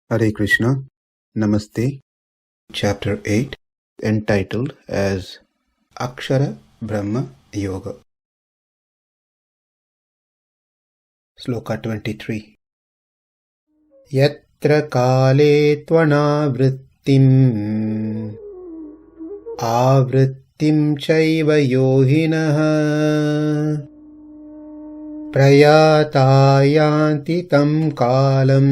Hare Krishna, Namaste, Chapter 8, entitled as Akshara Brahma Yoga. Sloka 23. Yatra kāle anāvṛttiṁ āvṛttiṁ caiva yoginaḥ prayātā yānti tam kālaṁ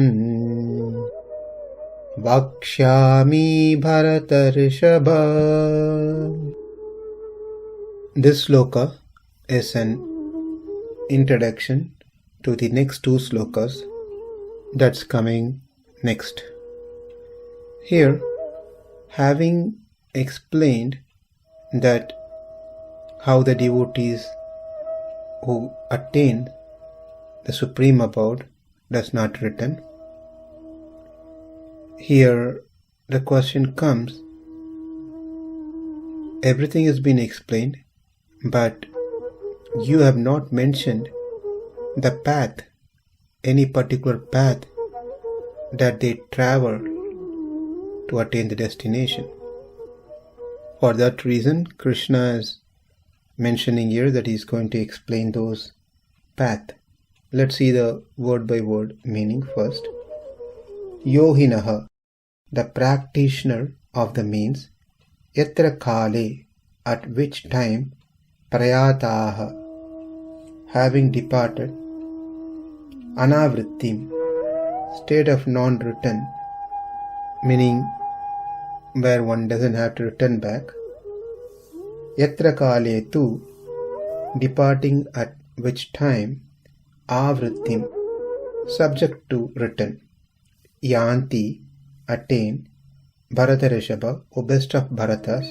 vakṣyāmi bharatarṣabha. This sloka is an introduction to the next two slokas that's coming next. Here, having explained that how the devotees who attain the Supreme Abode does not return, here the question comes, everything has been explained, but you have not mentioned the path, any particular path that they travel to attain the destination. For that reason, Krishna is mentioning here that he is going to explain those path. Let's see the word by word meaning first. Yoginaḥ, the practitioner of the means, yatra kāle, at which time, prayātā, having departed, anāvṛttim, state of non-return, meaning where one doesn't have to return back, yatra kāle tu, departing at which time, āvṛttiṁ, subject to return, yānti, attain, bharatarṣabha, O best of Bharatas,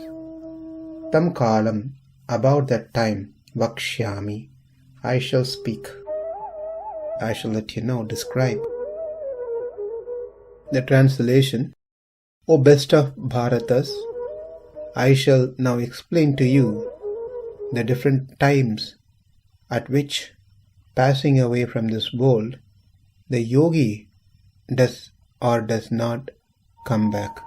tam kālaṁ, about that time, vakṣyāmi, I shall speak. I shall let you know, describe. The translation, O best of Bharatas, I shall now explain to you the different times at which, passing away from this world, the yogi does or does not come back.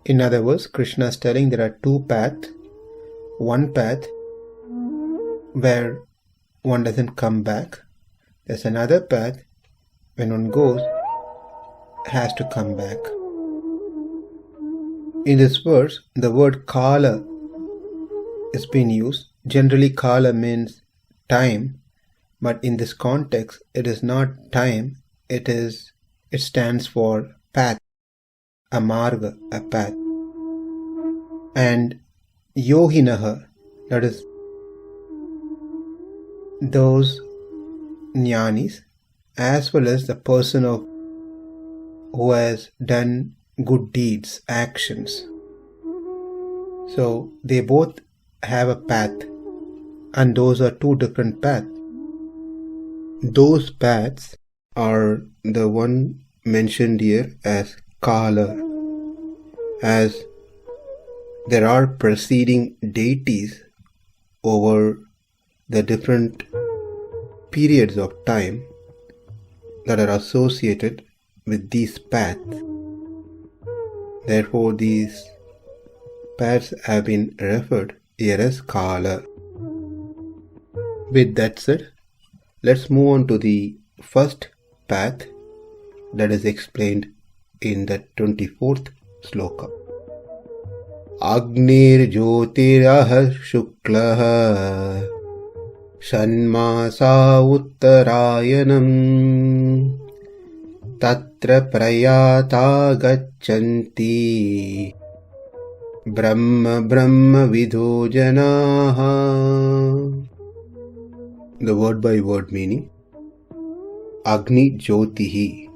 In other words, Krishna is telling there are two paths. One path where one doesn't come back. There's another path when one goes, has to come back. In this verse, the word kāla is being used. Generally, kāla means time, but in this context, it is not time. It stands for path, a marga, a path. And yoginaḥ, that is those jnanis, as well as the person who has done good deeds, actions. So they both have a path, and those are two different paths. Those paths are the one mentioned here as kāla, as there are preceding deities over the different periods of time that are associated with these paths. Therefore, these paths have been referred here as kāla. With that said, let's move on to the first path that is explained in the 24th sloka. Agnir jyotir ahaḥ śuklaḥ ṣaṇ-māsā uttarāyaṇam tatra prayātā gacchanti brahma-vido janāḥ. The word by word meaning. Agni jyotihi,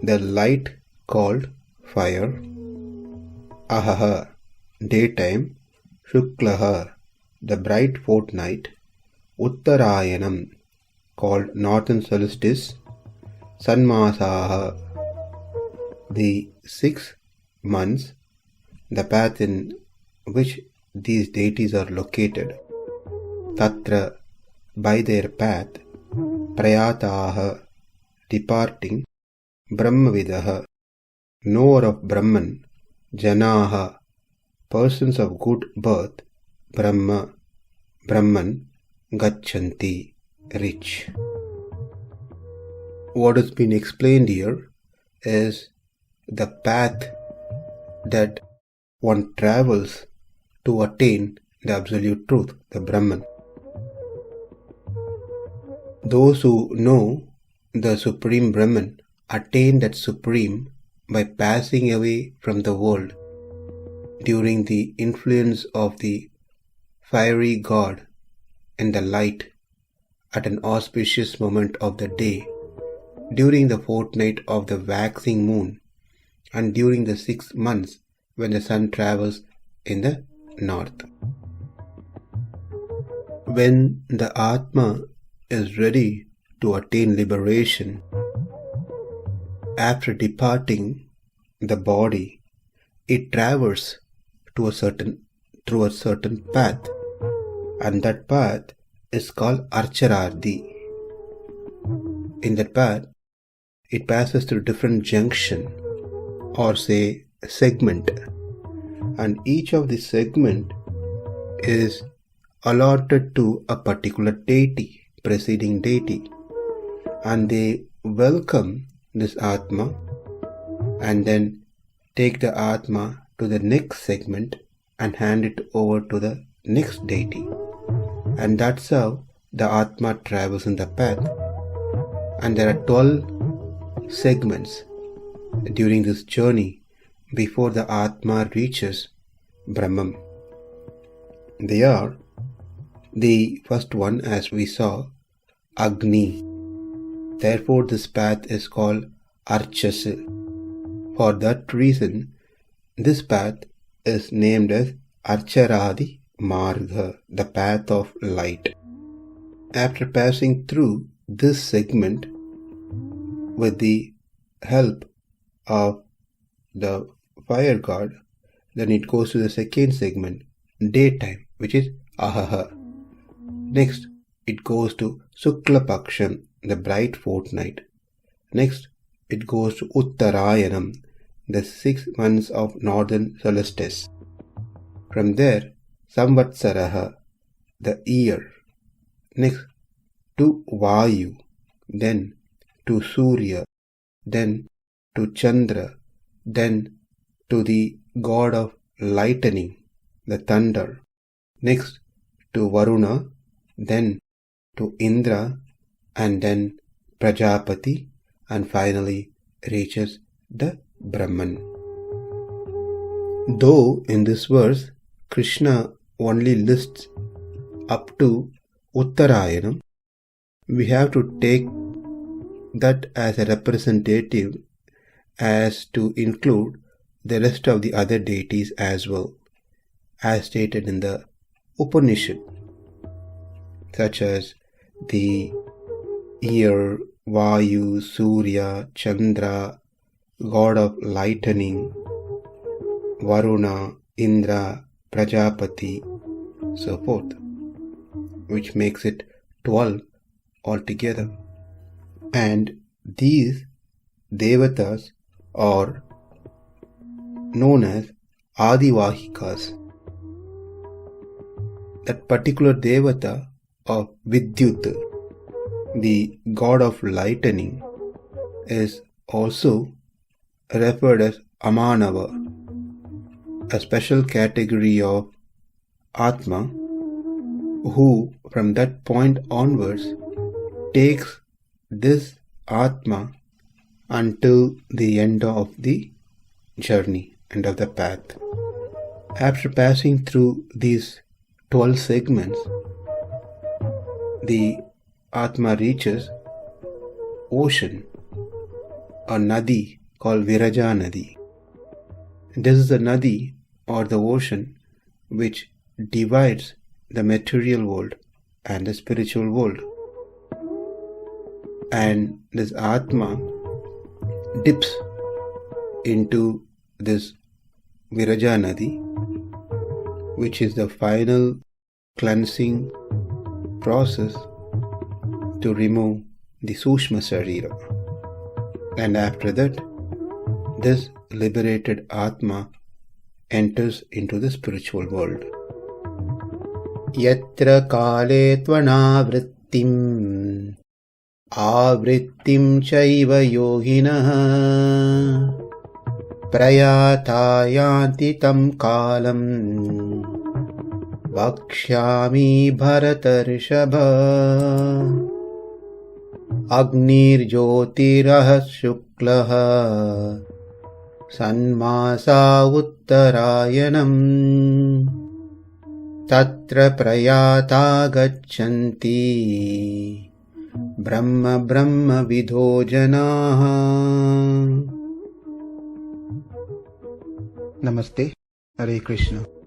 the light called fire. Ahaḥ, daytime. śuklaḥ, the bright fortnight. Uttarāyaṇam, called northern solstice. ṣaṇ-māsā, the 6 months, the path in which these deities are located. Tatra, by their path. prayātā, departing, brahma-vidah, knower of Brahman, janāḥ, persons of good birth, Brahman, gacchanti, rich. What has been explained here is the path that one travels to attain the absolute truth, the Brahman. Those who know the Supreme Brahman attain that Supreme by passing away from the world during the influence of the fiery God and the light at an auspicious moment of the day, during the fortnight of the waxing moon, and during the 6 months when the sun travels in the north. When the Atma is ready to attain liberation, after departing the body, it travels through a certain path, and that path is called archaradi. In that path, it passes through different junction or say segment, and each of the segment is allotted to a particular deity, preceding deity, and they welcome this Atma and then take the Atma to the next segment and hand it over to the next deity. And that's how the Atma travels in the path. And there are 12 segments during this journey before the Atma reaches Brahman. They are: the first one, as we saw, agnir. Therefore this path is called archasa. For that reason, this path is named as archaradi marga, the path of light. After passing through this segment with the help of the fire god, then it goes to the second segment, daytime, which is ahaḥ. Next, it goes to śuklaḥ, the bright fortnight. Next, it goes to uttarāyaṇam, the 6 months of northern solstice. From there, samvatsaraha, the year. Next, to Vayu, then to Surya, then to Chandra, then to the god of lightning, the thunder. Next, to Varuna, then to Indra, and then Prajapati, and finally reaches the Brahman. Though in this verse Krishna only lists up to Uttarayaṇam, we have to take that as a representative as to include the rest of the other deities as well, as stated in the Upanishad, such as the year, Vayu, Surya, Chandra, god of lightning, Varuna, Indra, Prajapati, so forth, which makes it 12 altogether. And these devatas are known as adivahikas. That particular devata of Vidyut, the god of lightning, is also referred as Amanava, a special category of Atma who from that point onwards takes this Atma until the end of the journey, end of the path. After passing through these 12 segments, the Atma reaches ocean, a nadi called Viraja Nadi. This is the nadi or the ocean which divides the material world and the spiritual world. And this Atma dips into this Viraja Nadi, which is the final cleansing process to remove the Sushma Sarira. And after that, this liberated Atma enters into the spiritual world. Yatra kāle tvānāvṛttiṁ āvṛttiṁ caiva yoginaḥ prayātā yānti tam kālaṁ vakṣyāmi bharatarṣabha agnir jyotir ahaḥ śuklaḥ ṣaṇ-māsā uttarāyaṇam tatra prayātā gacchanti brahma-vido janāḥ. Namaste. Hare Krishna.